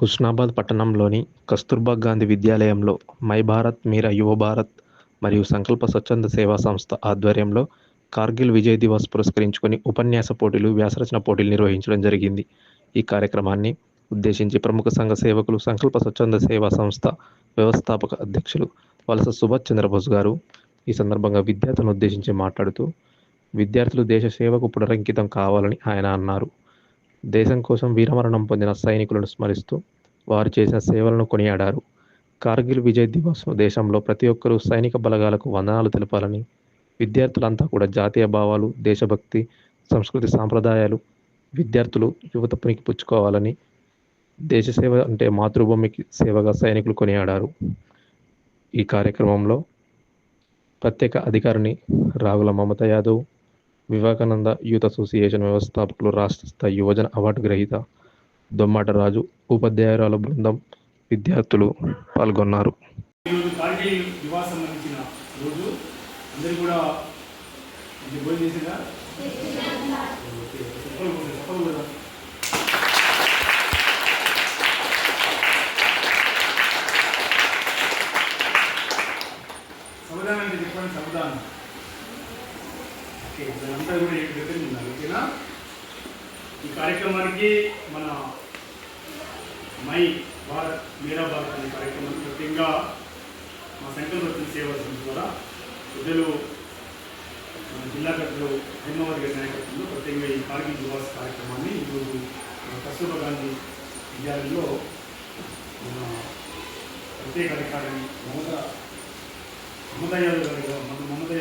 హుస్నాబాద్ పట్టణంలోని కస్తూర్బా గాంధీ విద్యాలయంలో మై భారత్ మేరా యువ భారత్ మరియు సంకల్ప స్వచ్ఛంద సేవా సంస్థ ఆధ్వర్యంలో కార్గిల్ విజయ్ దివస్ పురస్కరించుకొని ఉపన్యాస పోటీలు, వ్యాసరచన పోటీలు నిర్వహించడం జరిగింది. ఈ కార్యక్రమాన్ని ఉద్దేశించి ప్రముఖ సంఘ సేవకులు, సంకల్ప స్వచ్ఛంద సేవా సంస్థ వ్యవస్థాపక అధ్యక్షులు వలస సుభాష్ చంద్రబోస్ గారు ఈ సందర్భంగా విద్యార్థులను ఉద్దేశించి మాట్లాడుతూ, విద్యార్థులు దేశ సేవకు పునరంకితం కావాలని ఆయన అన్నారు. దేశం కోసం వీరమరణం పొందిన సైనికులను స్మరిస్తూ వారు చేసిన సేవలను కొనియాడారు. కార్గిల్ విజయ్ దివస్ దేశంలో ప్రతి ఒక్కరూ సైనిక బలగాలకు వందనాలు తెలపాలని, విద్యార్థులంతా కూడా జాతీయ భావాలు, దేశభక్తి, సంస్కృతి సాంప్రదాయాలు విద్యార్థులు యువత పుణికిపుచ్చుకోవాలని, దేశ సేవ అంటే మాతృభూమికి సేవగా సైనికులు కొనియాడారు. ఈ కార్యక్రమంలో ప్రత్యేక అధికారిని రాగుల మమత యాదవ్, వివేకానంద యూత్ అసోసియేషన్ వ్యవస్థాపకులు, రాష్ట్ర స్థాయి యువజన అవార్డు గ్రహీత దొమ్మాట రాజు, ఉపాధ్యాయురాల బృందం, విద్యార్థులు పాల్గొన్నారు. ఈరోజు కార్గిల్ దివాస్ సంబంధించిన రోజు అందరూ కూడా భోజనం చేసిందా? సమాధానం అంటే చెప్పండి. సమాధానం ఓకే, అంతా కూడా ఏకగ్రతంగా ఉన్నారు. ఓకేనా? ఈ కార్యక్రమానికి మన మై భారత్ మేరా భారత్ అనే కార్యక్రమాన్ని ముఖ్యంగా మా సంకల్ప సేవా సంస్థ ద్వారా పెద్దలు మన జిల్లా కట్టలు హైదరాబాద్ గారి నాయకత్వంలో ప్రత్యేకంగా ఈ కార్గిల్ దివాస్ కార్యక్రమాన్ని ఈరోజు కస్తూర్బా గాంధీ విద్యాలయంలో మన ప్రత్యేక అధికారి మమతా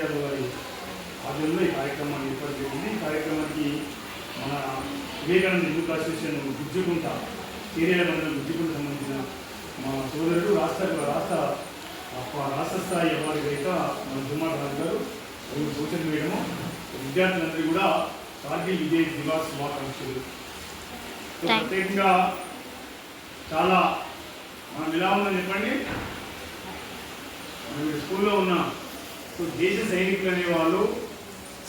యాదవ్ గారి ఆధ్వర్యంలో ఈ కార్యక్రమాన్ని ఏర్పాటు చేసింది. ఈ కార్యక్రమానికి మన వివేకానంద యూత్ అసోసియేషన్ గుజ్జుకుంట సీనియర్ మండలం గుజ్జుకుంట సంబంధించిన మా సోదరుడు రాష్ట్ర స్థాయి అవార్డు గ్రహీత మన దుమ్మాట రాజు గారు సూచనలు వేయడము, విద్యార్థులందరూ కూడా కార్గిల్ విజయ్ దివాస్ శుభాకాంక్షలు. ప్రత్యేకంగా చాలా మనం ఎలా ఉందని చెప్పండి. స్కూల్లో ఉన్న దేశ సైనికులు అనేవాళ్ళు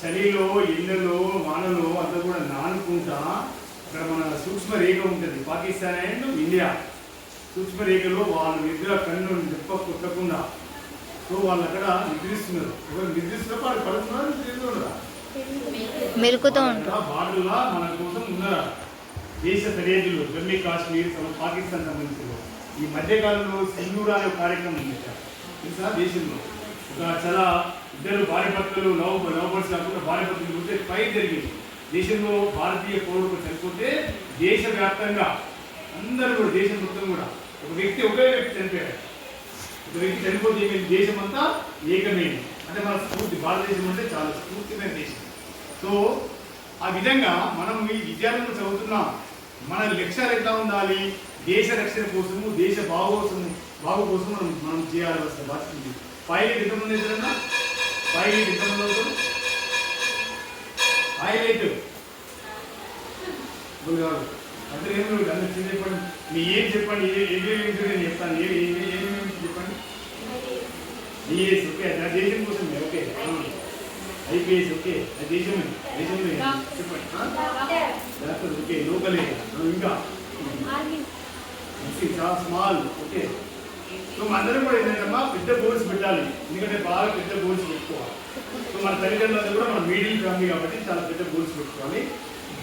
చలిలో, ఎండలో, వానలో అంతా కూడా నానుకుంటా అక్కడ మన సూక్ష్మ రేఖ ఉంటుంది, పాకిస్తాన్ అండ్ ఇండియా సూక్ష్మ రేఖలో వాళ్ళు నిద్ర కన్ను నిప్ప కొట్టకుండా సో వాళ్ళు అక్కడ నిద్రిస్తున్నారు. ఎవరు నిద్రిస్తున్నారు? వాళ్ళు పడుతున్నారు, తిరుగుతున్నారా? మెలుకుతూ ఉంటారు. బార్డర్లా మన కోసం ఉన్నారా? దేశ సరిహద్దులు జమ్మూ కాశ్మీర్, పాకిస్తాన్ సంబంధించిన ఈ మధ్యకాలంలో సింధూర్ అనే కార్యక్రమం ఉంది తెలుసా దేశంలో. ఒక చాలా ఇద్దరు భార్య భర్తలు నవబర్స్ కాకుండా భార్య భర్తలు ఉంటే ఫైట్ జరిగింది. దేశంలో భారతీయ పౌరులు చనిపోతే దేశవ్యాప్తంగా అందరూ కూడా దేశం మొత్తం కూడా ఒక ఒకే వ్యక్తి చనిపోయాడు. ఒక వ్యక్తి చనిపోతే దేశం అంతా ఏకమైంది. అంటే మన స్ఫూర్తి, భారతదేశం అంటే చాలా స్ఫూర్తిమైన దేశం. సో ఆ విధంగా మనం ఈ విద్యార్థులు చదువుతున్నాం. మన లక్ష్యాలు ఎట్లా ఉండాలి? దేశ రక్షణ కోసము, దేశ బాగు కోసం మనం చేయాల్సిన బాధ్యత ఉంది. పైలట్ ఎంతమంది అవుతారన్నా? పైలట్ ఎంతమంది అవుతారు? పైలట్ కాదు అంటే ఏం లేదు. అందరు చెప్పండి, మీ ఏం చెప్పండి, ఏమేమి నేను చెప్తాను. ఏమేమి చెప్పండి. ఐఏఎస్ ఓకే, నా దేశం కోసమే. ఓకే, ఐపీఎస్ ఓకే, అది దేశమే చెప్పండి. డాక్టర్ ఓకే, లోకలే. ఇంకా చాలా స్మాల్ ఓకే. సో అందరం కూడా ఏంటంటే పెద్ద గోల్స్ పెట్టాలి. ఎందుకంటే బాగా పెద్ద గోల్స్ పెట్టుకోవాలి. సో మన తల్లిదండ్రులందరూ కూడా మన మిడిల్ ఫ్యామిలీ కాబట్టి చాలా పెద్ద గోల్స్ పెట్టుకోవాలి.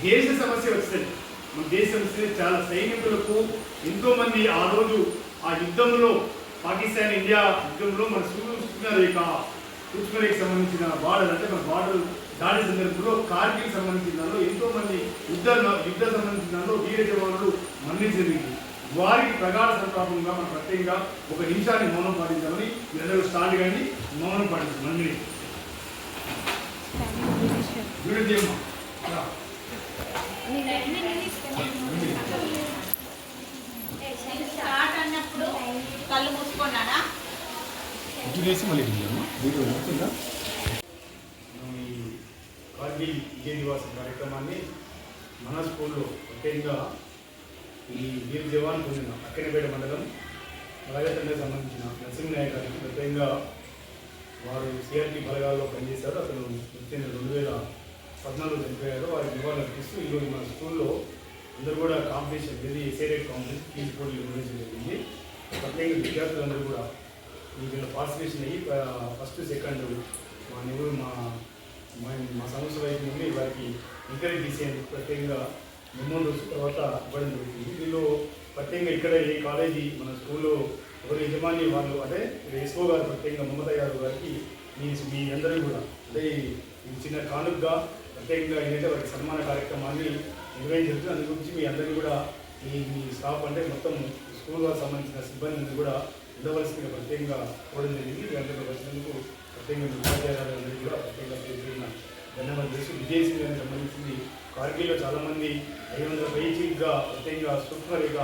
దేశ సమస్య వస్తుంది. మన దేశ సమస్య చాలా సైనికులకు ఎంతోమంది ఆ రోజు ఆ యుద్ధంలో, పాకిస్తాన్ ఇండియా యుద్ధంలో మన సూక్ష్మరేఖకు సంబంధించిన బార్డర్ అంటే మన బార్డర్ దాడి సందర్భంలో కార్గిల్ సంబంధించిన దానిలో ఎంతోమంది యుద్ధ సంబంధించిన దానిలో వీర జవానులు మరణించింది. వారికి ప్రగాఢ సంతాపంగా మనం ప్రత్యేకంగా ఒక నిమిషాన్ని మౌనం పాటించామని మీరందరూ స్టార్ట్ కానీ మౌనం పాటించాం. కళ్ళు మూసుకున్నానా? కార్గిల్ విజయ్ దివాస్ కార్యక్రమాన్ని మన స్కూల్లో ప్రత్యేకంగా ఈ వీర జవాన్ పొందిన అక్కనపేట మండలం రాజతండ్రికి సంబంధించిన నరసింహనాయక్ గారికి ప్రత్యేకంగా వారు సిఆర్టీ బలగాల్లో పనిచేశారు. అతను 2014 చనిపోయారు. వారికి నివాళులు అర్పిస్తూ ఈరోజు మన స్కూల్లో అందరూ కూడా కాంపిటీషన్ ఇది ఎస్ఏరేట్ కాంపిటీషన్ ఫీజు పోటీలు నిర్వహించడం జరిగింది. ప్రత్యేకంగా విద్యార్థులందరూ కూడా దీంట్లో పార్టిసిపేషన్ అయ్యి ఫస్ట్ సెకండ్ మా నెవరు మా సంస్థ వైపు నుండి వారికి ఎంకరేజ్ చేసేందుకు ప్రత్యేకంగా మెమోండోస్ తర్వాత ఇవ్వడం జరుగుతుంది. దీనిలో ప్రత్యేకంగా ఇక్కడ ఏ కాలేజీ మన స్కూల్లో ఎవరు యజమాని వాళ్ళు అంటే ఎస్ఓ గారు ప్రత్యేకంగా మమతా యాదవ్ గారికి మీ అందరూ కూడా అంటే ఈ చిన్న కానుకగా ప్రత్యేకంగా ఏంటంటే వారికి సన్మాన కార్యక్రమాన్ని నిర్వహించవచ్చు. అందు గురించి మీ అందరినీ కూడా మీ స్టాఫ్ అంటే మొత్తం స్కూల్ వారికి సంబంధించిన సిబ్బందిని కూడా ఉండవలసిందిగా ప్రత్యేకంగా కోవడం జరిగింది. మీ అందరూ వచ్చినందుకు ప్రత్యేకంగా ఉపాధ్యాయులందరికీ కూడా ప్రత్యేకంగా పేరున ధన్యవాదాలు చేస్తూ విజయశ్రీ గారికి సంబంధించింది కార్గిల్లో చాలామంది 500 పైచీగా ప్రత్యేకంగా సూక్ష్మరేఖ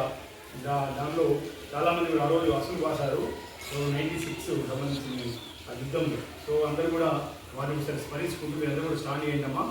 దాంట్లో చాలామంది కూడా ఆ రోజు అసలు రాశారు. సో 96 సంబంధించింది ఆ యుద్ధంలో. సో అందరూ కూడా వారిని ఒకసారి స్మరించుకుంటూ అందరూ కూడా స్టాండ్ చేయండమ్మా.